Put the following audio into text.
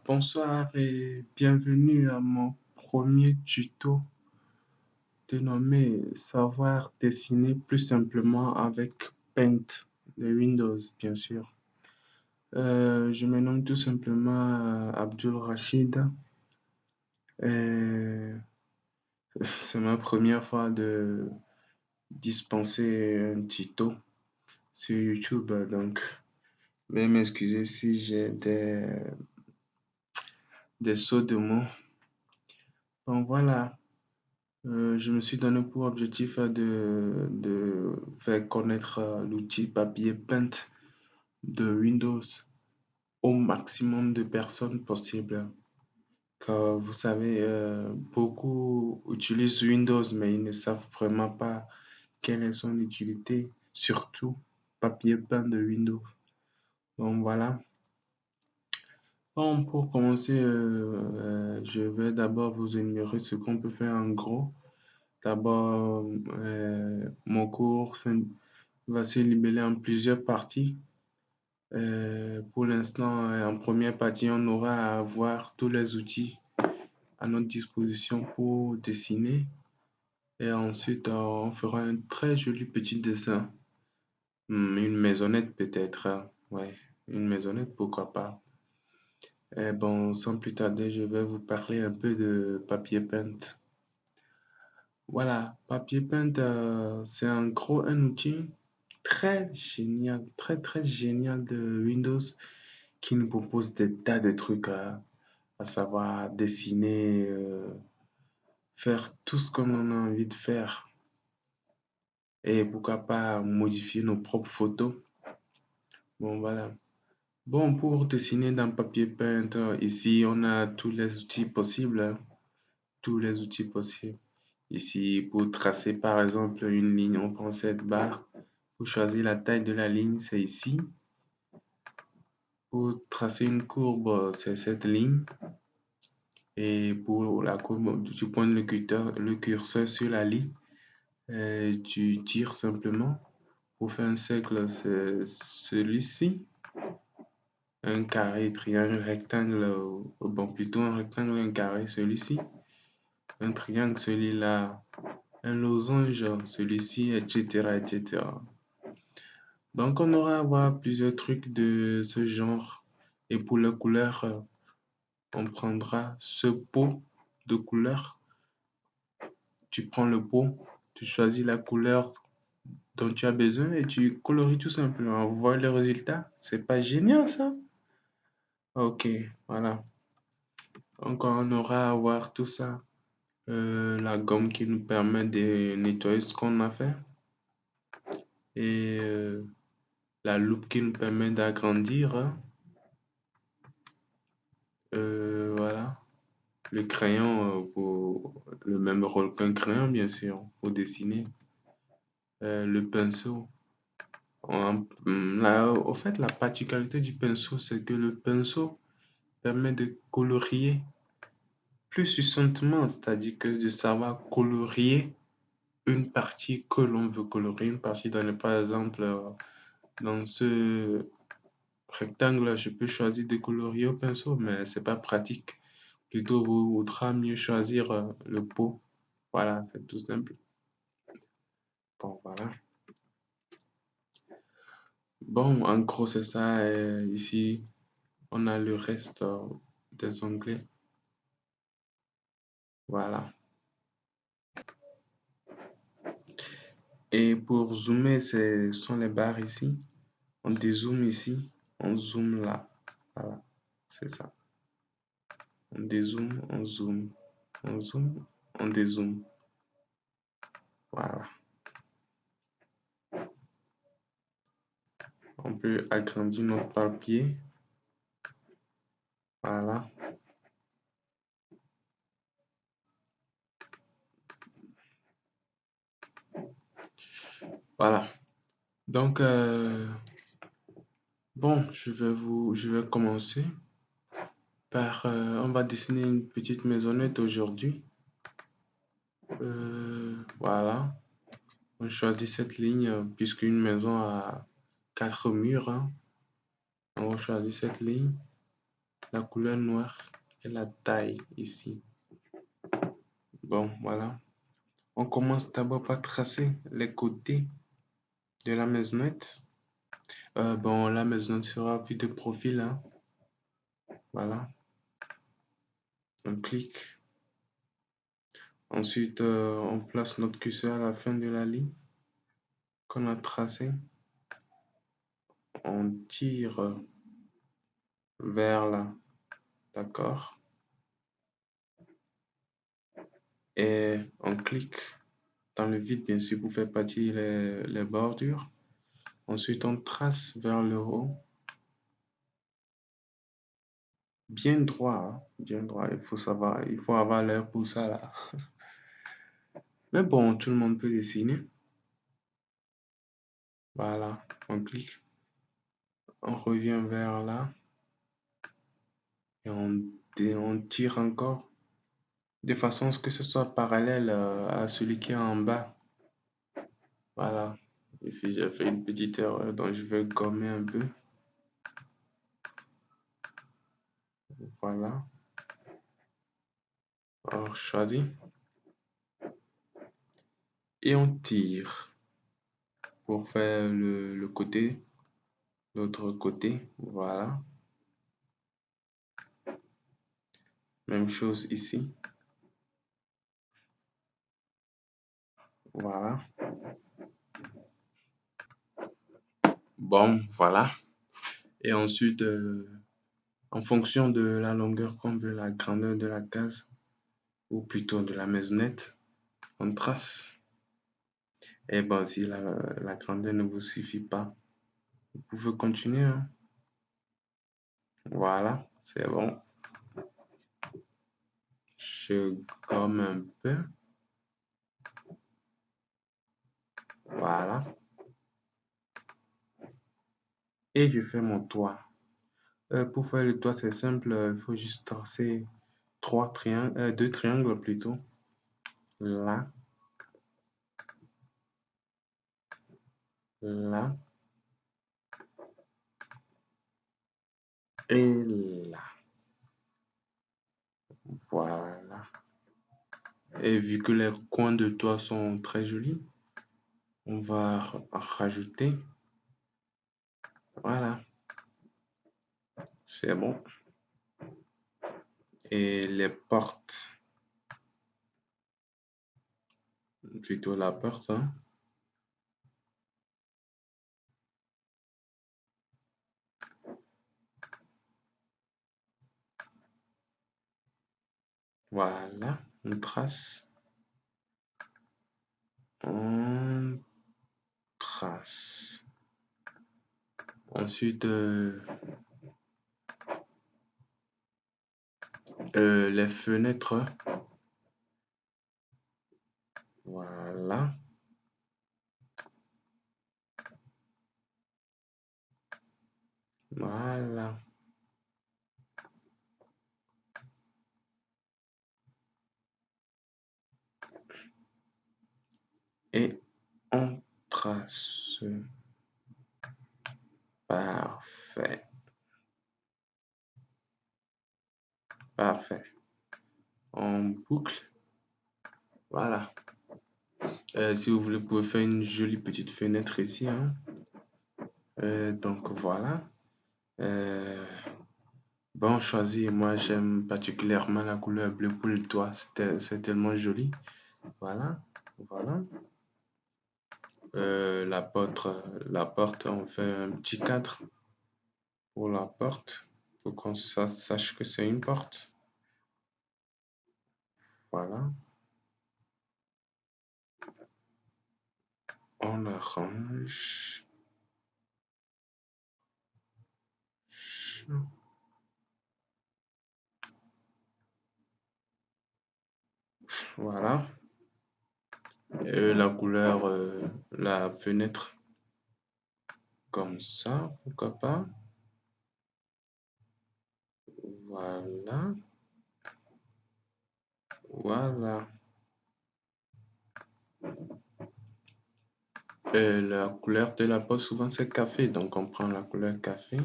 Bonsoir et bienvenue à mon premier tuto dénommé Savoir dessiner plus simplement avec Paint de Windows, bien sûr. Je me nomme tout simplement Abdul Rachid et c'est ma première fois de dispenser un tuto sur YouTube, donc veuillez m'excuser si j'ai des sauts de mots. Donc voilà. Je me suis donné pour objectif de faire connaître l'outil papier Paint de Windows au maximum de personnes possible. Car vous savez, beaucoup utilisent Windows, mais ils ne savent vraiment pas quelle est son utilité, surtout papier peint de Windows. Donc voilà. Bon, pour commencer, je vais d'abord vous énumérer ce qu'on peut faire en gros. D'abord, mon cours va se libeller en plusieurs parties. Pour l'instant, en première partie, on aura à voir tous les outils à notre disposition pour dessiner. Et ensuite, on fera un très joli petit dessin. Une maisonnette peut-être, hein. Ouais, une maisonnette, pourquoi pas. Et bon, sans plus tarder, je vais vous parler un peu de papier peint. Voilà, Papier Paint, c'est en gros un outil très génial, très très génial de Windows qui nous propose des tas de trucs à savoir dessiner, faire tout ce qu'on en a envie de faire et pourquoi pas modifier nos propres photos. Bon, voilà. Bon, pour dessiner dans Papier Paint, ici on a tous les outils possibles, hein, tous les outils possibles. Ici, pour tracer par exemple une ligne, on prend cette barre. Pour choisir la taille de la ligne, c'est ici. Pour tracer une courbe, c'est cette ligne. Et pour la courbe, tu pointes le curseur sur la ligne. Et tu tires simplement. Pour faire un cercle, c'est celui-ci. Un carré, triangle, rectangle, bon, plutôt un rectangle, un carré, celui-ci. Un triangle, celui-là. Un losange, celui-ci, etc., etc. Donc, on aura à voir plusieurs trucs de ce genre. Et pour la couleur, on prendra ce pot de couleur. Tu prends le pot, tu choisis la couleur dont tu as besoin et tu colories tout simplement. Vous voyez le résultat? C'est pas génial ça? Ok, voilà. Donc, on aura à voir tout ça. La gomme qui nous permet de nettoyer ce qu'on a fait. Et la loupe qui nous permet d'agrandir, hein. Voilà. Le crayon pour le même rôle qu'un crayon, bien sûr, pour dessiner. Le pinceau. Au fait, la particularité du pinceau, c'est que le pinceau permet de colorier plus succinctement, c'est-à-dire que de savoir colorier une partie que l'on veut colorier, une partie dans par exemple, dans ce rectangle, je peux choisir de colorier au pinceau, mais c'est pas pratique. Plutôt, vous voudra mieux choisir le pot. Voilà, c'est tout simple. Bon, voilà. Bon, en gros, c'est ça. Ici, on a le reste des onglets. Voilà. Et pour zoomer, ce sont les barres ici. On dézoome ici, on zoome là. Voilà, c'est ça. On dézoome, on zoome. On zoome, on dézoome. Voilà. On peut agrandir notre papier. Voilà. Voilà. Donc, bon, je vais commencer par, on va dessiner une petite maisonnette aujourd'hui. Voilà. On choisit cette ligne puisqu'une maison a 4 murs, hein. On va choisir cette ligne. la couleur noire et la taille ici. Bon, voilà. On commence d'abord par tracer les côtés de la maisonnette. Bon, la maisonnette sera vue de profil, hein. Voilà. On clique. Ensuite, on place notre curseur à la fin de la ligne qu'on a tracée. On tire vers là. D'accord. Et on clique dans le vide, bien sûr, pour faire partir les bordures. Ensuite, on trace vers le haut. Bien droit, hein, bien droit. Il faut savoir, il faut avoir l'air pour ça là. Mais bon, tout le monde peut dessiner. Voilà, on clique. On revient vers là. Et on tire encore. De façon à ce que ce soit parallèle à celui qui est en bas. Voilà. Ici, j'ai fait une petite erreur, donc je vais gommer un peu. Voilà. On choisit. Et on tire pour faire le côté, l'autre côté. Voilà. Même chose ici. Voilà. Bon, voilà. Et ensuite, en fonction de la longueur qu'on veut, la grandeur de la case, ou plutôt de la maisonnette, on trace. Et bon, si la grandeur ne vous suffit pas, vous pouvez continuer, hein. Voilà, c'est bon. Je gomme un peu. Voilà. Et je fais mon toit. Pour faire le toit, c'est simple. Il faut juste tracer deux triangles plutôt. Là, là et là. Voilà. Et vu que les coins de toit sont très jolis, on va rajouter. Voilà. C'est bon. Et les portes. Plutôt la porte, hein. Voilà. On trace. On trace. Ensuite, les fenêtres. Voilà. Voilà. Et on trace. Parfait. Parfait. On boucle. Voilà. Si vous voulez, vous pouvez faire une jolie petite fenêtre ici, hein. Donc voilà. Bon, choisi. Moi, j'aime particulièrement la couleur bleu pour le toit. C'est tellement joli. Voilà. Voilà. La porte, on fait un petit cadre pour la porte pour qu'on sache que c'est une porte. Voilà. On arrange. Voilà. La couleur, la fenêtre, comme ça, pourquoi pas. Voilà. Voilà. La couleur de la porte, souvent, c'est café. Donc, on prend la couleur café.